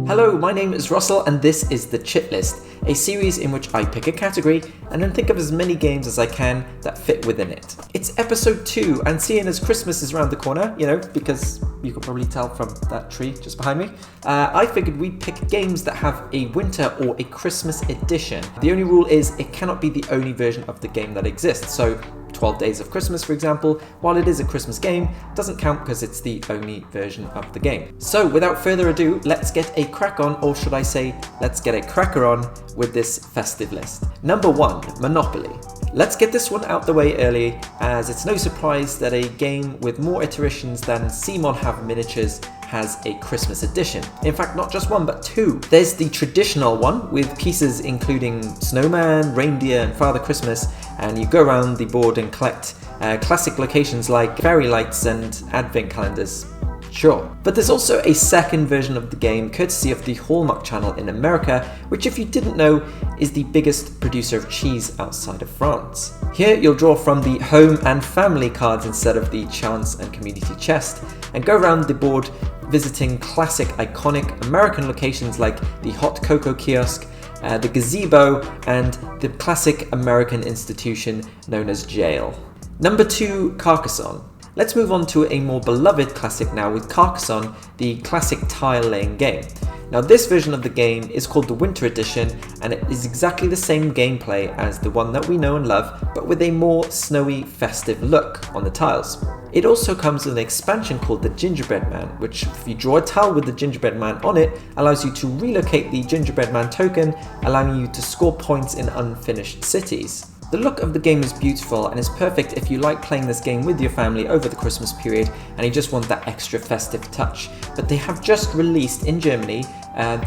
Hello, my name is Russell and this is the Chit List, a series in which I pick a category and then think of as many games as I can that fit within it. It's episode 2, and seeing as Christmas is around the corner, because you could probably tell from that tree just behind me, I figured we'd pick games that have a winter or a Christmas edition. The only rule is it cannot be the only version of the game that exists. So 12 Days of Christmas, for example, while it is a Christmas game, doesn't count because it's the only version of the game. So without further ado, let's get a crack on, or should I say, let's get a cracker on with this festive list. Number 1, Monopoly. Let's get this one out the way early, as it's no surprise that a game with more iterations than CMON have miniatures has a Christmas edition. In fact, not just one, but 2. There's the traditional one with pieces including snowman, reindeer, and Father Christmas, and you go around the board and collect classic locations like fairy lights and advent calendars. Sure. But there's also a second version of the game courtesy of the Hallmark channel in America, which, if you didn't know, is the biggest producer of cheese outside of France. Here you'll draw from the home and family cards instead of the chance and community chest, and go around the board visiting classic iconic American locations like the hot cocoa kiosk, the gazebo, and the classic American institution known as jail. Number 2, Carcassonne. Let's move on to a more beloved classic now with Carcassonne, the classic tile-laying game. Now this version of the game is called the Winter Edition, and it is exactly the same gameplay as the one that we know and love, but with a more snowy, festive look on the tiles. It also comes with an expansion called the Gingerbread Man, which, if you draw a tile with the Gingerbread Man on it, allows you to relocate the Gingerbread Man token, allowing you to score points in unfinished cities. The look of the game is beautiful and is perfect if you like playing this game with your family over the Christmas period and you just want that extra festive touch. But they have just released in Germany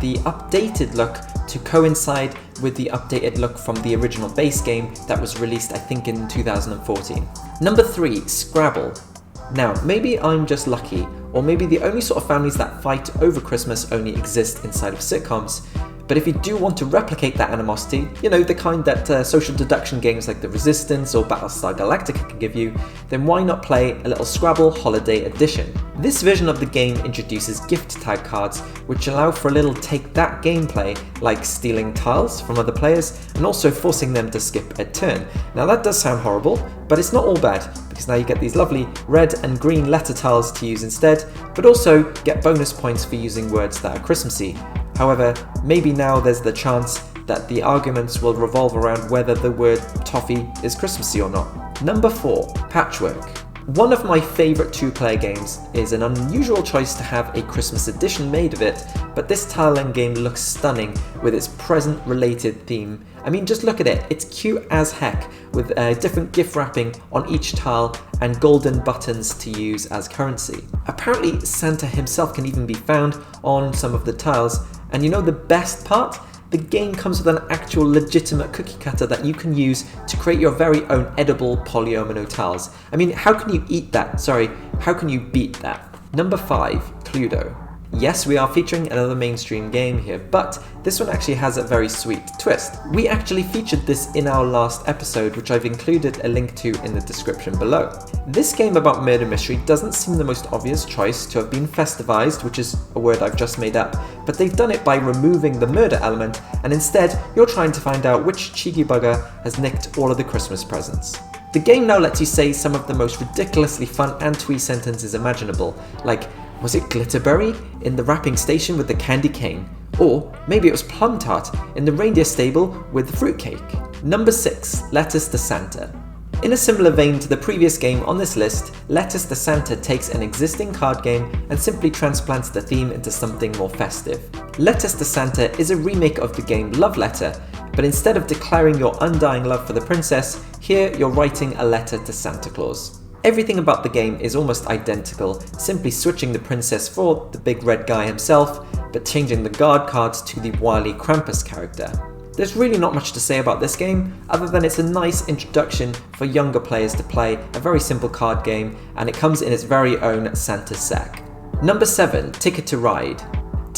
the updated look to coincide with the updated look from the original base game that was released, I think, in 2014. Number 3, Scrabble. Now, maybe I'm just lucky, or maybe the only sort of families that fight over Christmas only exist inside of sitcoms. But if you do want to replicate that animosity, the kind that social deduction games like The Resistance or Battlestar Galactica can give you, then why not play a little Scrabble Holiday Edition? This version of the game introduces gift tag cards, which allow for a little take that gameplay, like stealing tiles from other players and also forcing them to skip a turn. Now that does sound horrible, but it's not all bad, because now you get these lovely red and green letter tiles to use instead, but also get bonus points for using words that are Christmassy. However, maybe now there's the chance that the arguments will revolve around whether the word toffee is Christmassy or not. Number 4, Patchwork. One of my favourite 2-player games is an unusual choice to have a Christmas edition made of it, but this tile-laying game looks stunning with its present-related theme. I mean, just look at it, it's cute as heck, with different gift wrapping on each tile and golden buttons to use as currency. Apparently, Santa himself can even be found on some of the tiles, and the best part? The game comes with an actual legitimate cookie cutter that you can use to create your very own edible polyomino tiles. I mean, how can you eat that? Sorry, how can you beat that? Number 5, Cluedo. Yes, we are featuring another mainstream game here, but this one actually has a very sweet twist. We actually featured this in our last episode, which I've included a link to in the description below. This game about murder mystery doesn't seem the most obvious choice to have been festivized, which is a word I've just made up, but they've done it by removing the murder element, and instead you're trying to find out which cheeky bugger has nicked all of the Christmas presents. The game now lets you say some of the most ridiculously fun and twee sentences imaginable, like, was it Glitterberry in the wrapping station with the candy cane? Or maybe it was Plum Tart in the reindeer stable with the fruitcake. Number 6, Letters to Santa. In a similar vein to the previous game on this list, Letters to Santa takes an existing card game and simply transplants the theme into something more festive. Letters to Santa is a remake of the game Love Letter, but instead of declaring your undying love for the princess, here you're writing a letter to Santa Claus. Everything about the game is almost identical, simply switching the princess for the big red guy himself, but changing the guard cards to the wily Krampus character. There's really not much to say about this game, other than it's a nice introduction for younger players to play a very simple card game, and it comes in its very own Santa sack. Number 7, Ticket to Ride.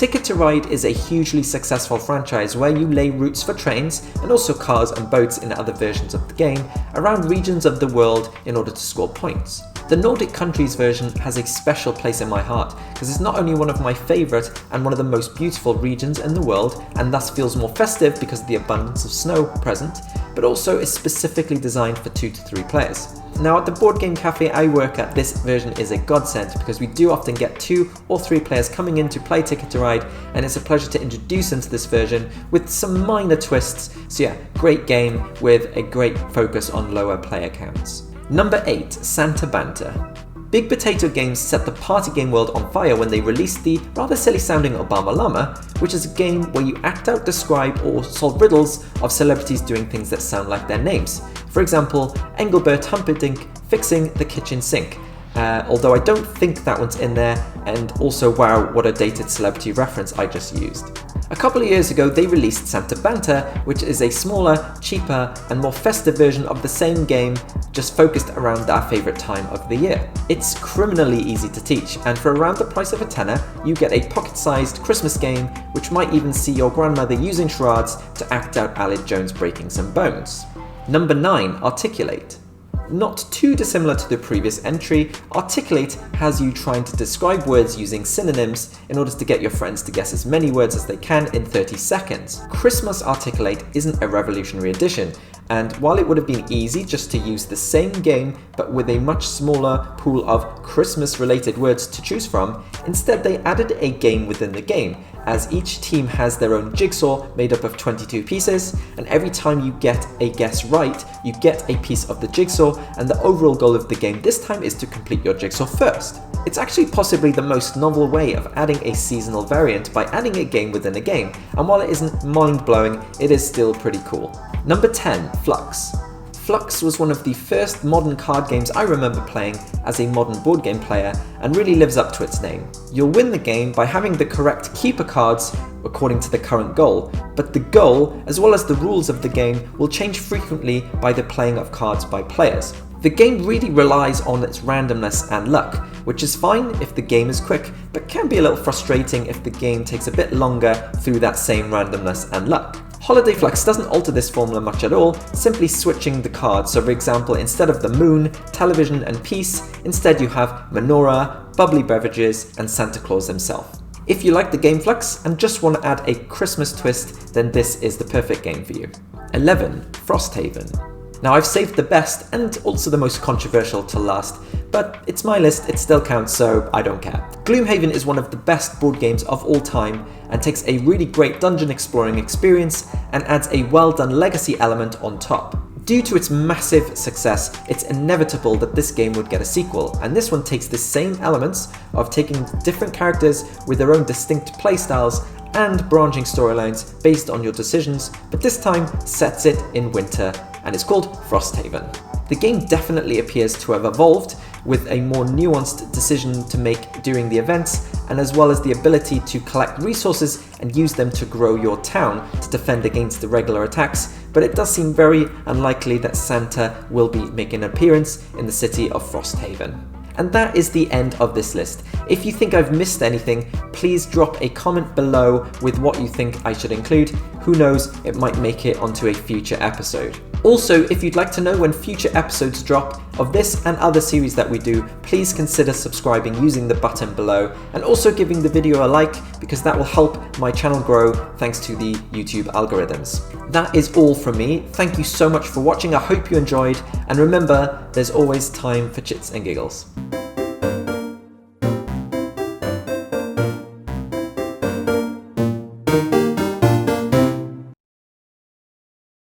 Ticket to Ride is a hugely successful franchise where you lay routes for trains and also cars and boats in other versions of the game around regions of the world in order to score points. The Nordic countries version has a special place in my heart because it's not only one of my favourite and one of the most beautiful regions in the world, and thus feels more festive because of the abundance of snow present, but also is specifically designed for 2 to 3 players. Now at the board game cafe I work at, this version is a godsend because we do often get 2 or 3 players coming in to play Ticket to Ride, and it's a pleasure to introduce them to this version with some minor twists. So yeah, great game with a great focus on lower player counts. Number 8, Santa Banter. Big Potato Games set the party game world on fire when they released the rather silly sounding Obama Llama, which is a game where you act out, describe or solve riddles of celebrities doing things that sound like their names. For example, Engelbert Humperdinck fixing the kitchen sink. Although I don't think that one's in there, and also wow, what a dated celebrity reference I just used. A couple of years ago they released Santa Banter, which is a smaller, cheaper and more festive version of the same game, just focused around our favourite time of the year. It's criminally easy to teach, and for around the price of a tenner you get a pocket-sized Christmas game which might even see your grandmother using charades to act out Aled Jones breaking some bones. Number 9, Articulate. Not too dissimilar to the previous entry, Articulate has you trying to describe words using synonyms in order to get your friends to guess as many words as they can in 30 seconds. Christmas Articulate isn't a revolutionary addition, and while it would have been easy just to use the same game but with a much smaller pool of Christmas related words to choose from, instead they added a game within the game, as each team has their own jigsaw made up of 22 pieces, and every time you get a guess right, you get a piece of the jigsaw, and the overall goal of the game this time is to complete your jigsaw first. It's actually possibly the most novel way of adding a seasonal variant by adding a game within a game, and while it isn't mind-blowing, it is still pretty cool. Number 10, FLUXX. FLUXX was one of the first modern card games I remember playing as a modern board game player, and really lives up to its name. You'll win the game by having the correct keeper cards according to the current goal, but the goal, as well as the rules of the game, will change frequently by the playing of cards by players. The game really relies on its randomness and luck, which is fine if the game is quick, but can be a little frustrating if the game takes a bit longer through that same randomness and luck. Holiday FLUXX doesn't alter this formula much at all, simply switching the cards. So for example, instead of the moon, television and peace, instead you have menorah, bubbly beverages and Santa Claus himself. If you like the game FLUXX and just want to add a Christmas twist, then this is the perfect game for you. 11, Frosthaven. Now I've saved the best and also the most controversial to last, but it's my list, it still counts, so I don't care. Gloomhaven is one of the best board games of all time and takes a really great dungeon exploring experience and adds a well done legacy element on top. Due to its massive success, it's inevitable that this game would get a sequel, and this one takes the same elements of taking different characters with their own distinct playstyles and branching storylines based on your decisions, but this time sets it in winter, and it's called Frosthaven. The game definitely appears to have evolved, with a more nuanced decision to make during the events, and as well as the ability to collect resources and use them to grow your town to defend against the regular attacks, but it does seem very unlikely that Santa will be making an appearance in the city of Frosthaven. And that is the end of this list. If you think I've missed anything, please drop a comment below with what you think I should include. Who knows, it might make it onto a future episode. Also, if you'd like to know when future episodes drop of this and other series that we do, please consider subscribing using the button below, and also giving the video a like, because that will help my channel grow thanks to the YouTube algorithms. That is all from me. Thank you so much for watching. I hope you enjoyed, and remember, there's always time for chits and giggles.